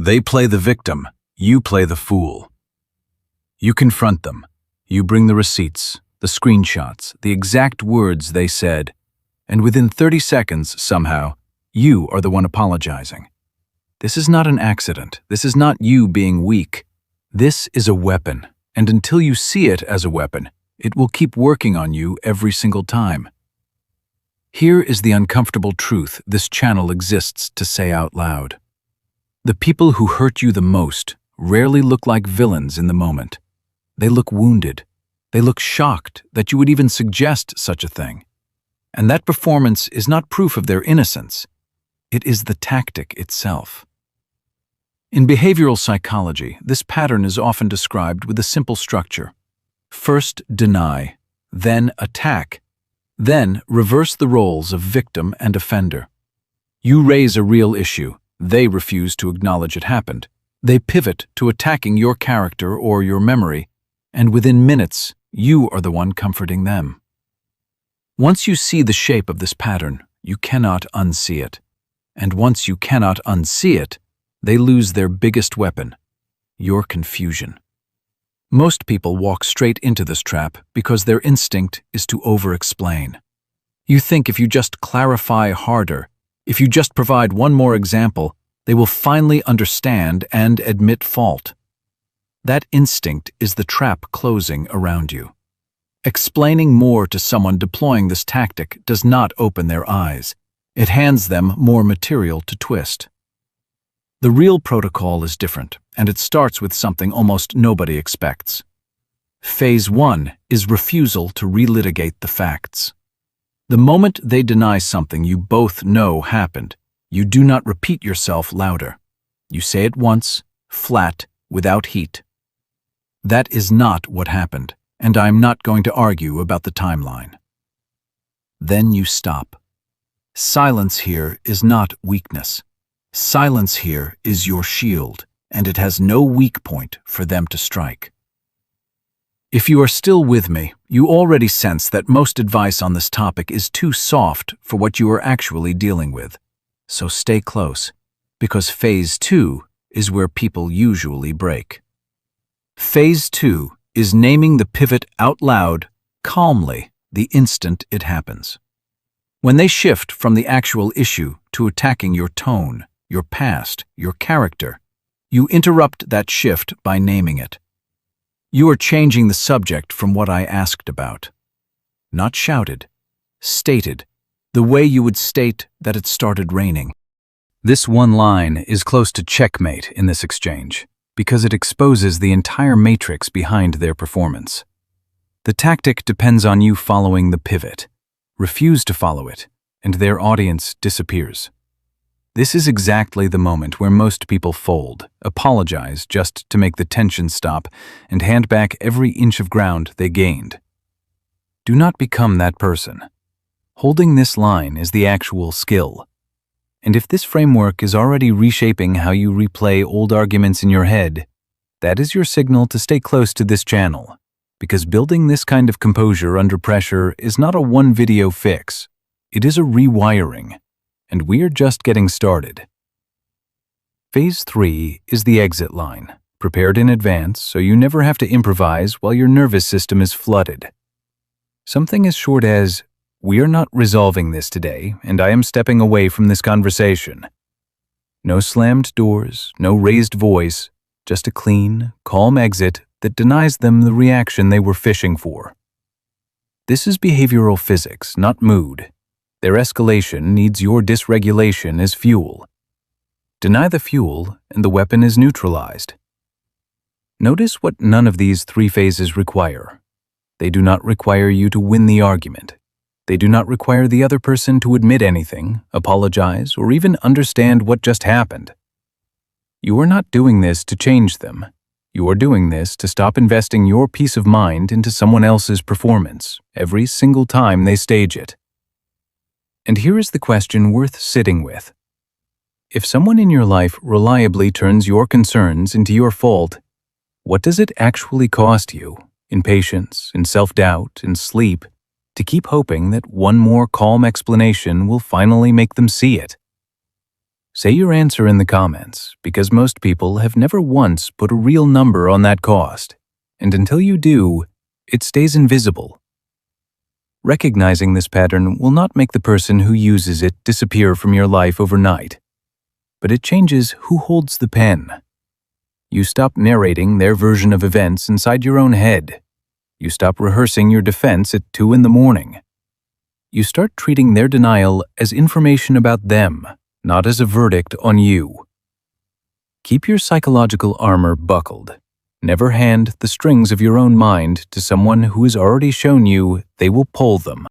They play the victim, you play the fool. You confront them. You bring the receipts, the screenshots, the exact words they said, and within 30 seconds, somehow, you are the one apologizing. This is not an accident. This is not you being weak. This is a weapon, and until you see it as a weapon, it will keep working on you every single time. Here is the uncomfortable truth this channel exists to say out loud. The people who hurt you the most rarely look like villains in the moment. They look wounded. They look shocked that you would even suggest such a thing. And that performance is not proof of their innocence. It is the tactic itself. In behavioral psychology, this pattern is often described with a simple structure. First deny, then attack, then reverse the roles of victim and offender. You raise a real issue. They refuse to acknowledge it happened. They pivot to attacking your character or your memory, and within minutes, you are the one comforting them. Once you see the shape of this pattern, you cannot unsee it. And once you cannot unsee it, they lose their biggest weapon, your confusion. Most people walk straight into this trap because their instinct is to over-explain. You think if you just clarify harder, if you just provide one more example, they will finally understand and admit fault. That instinct is the trap closing around you. Explaining more to someone deploying this tactic does not open their eyes. It hands them more material to twist. The real protocol is different, and it starts with something almost nobody expects. Phase 1 is refusal to relitigate the facts. The moment they deny something you both know happened, you do not repeat yourself louder. You say it once, flat, without heat. That is not what happened, and I am not going to argue about the timeline. Then you stop. Silence here is not weakness. Silence here is your shield, and it has no weak point for them to strike. If you are still with me, you already sense that most advice on this topic is too soft for what you are actually dealing with. So stay close, because Phase 2 is where people usually break. Phase 2 is naming the pivot out loud, calmly, the instant it happens. When they shift from the actual issue to attacking your tone, your past, your character, you interrupt that shift by naming it. You are changing the subject from what I asked about. Not shouted, stated, the way you would state that it started raining. This one line is close to checkmate in this exchange, because it exposes the entire matrix behind their performance. The tactic depends on you following the pivot. Refuse to follow it, and their audience disappears. This is exactly the moment where most people fold, apologize just to make the tension stop, and hand back every inch of ground they gained. Do not become that person. Holding this line is the actual skill. And if this framework is already reshaping how you replay old arguments in your head, that is your signal to stay close to this channel, because building this kind of composure under pressure is not a one-video fix. It is a rewiring. And we are just getting started. Phase 3 is the exit line, prepared in advance so you never have to improvise while your nervous system is flooded. Something as short as, "We are not resolving this today, and I am stepping away from this conversation." No slammed doors, no raised voice, just a clean, calm exit that denies them the reaction they were fishing for. This is behavioral physics, not mood. Their escalation needs your dysregulation as fuel. Deny the fuel, and the weapon is neutralized. Notice what none of these 3 phases require. They do not require you to win the argument. They do not require the other person to admit anything, apologize, or even understand what just happened. You are not doing this to change them. You are doing this to stop investing your peace of mind into someone else's performance every single time they stage it. And here is the question worth sitting with. If someone in your life reliably turns your concerns into your fault, what does it actually cost you, in patience, in self-doubt, in sleep, to keep hoping that one more calm explanation will finally make them see it? Say your answer in the comments, because most people have never once put a real number on that cost, and until you do, it stays invisible. Recognizing this pattern will not make the person who uses it disappear from your life overnight, but it changes who holds the pen. You stop narrating their version of events inside your own head. You stop rehearsing your defense at 2 a.m. You start treating their denial as information about them, not as a verdict on you. Keep your psychological armor buckled. Never hand the strings of your own mind to someone who has already shown you they will pull them.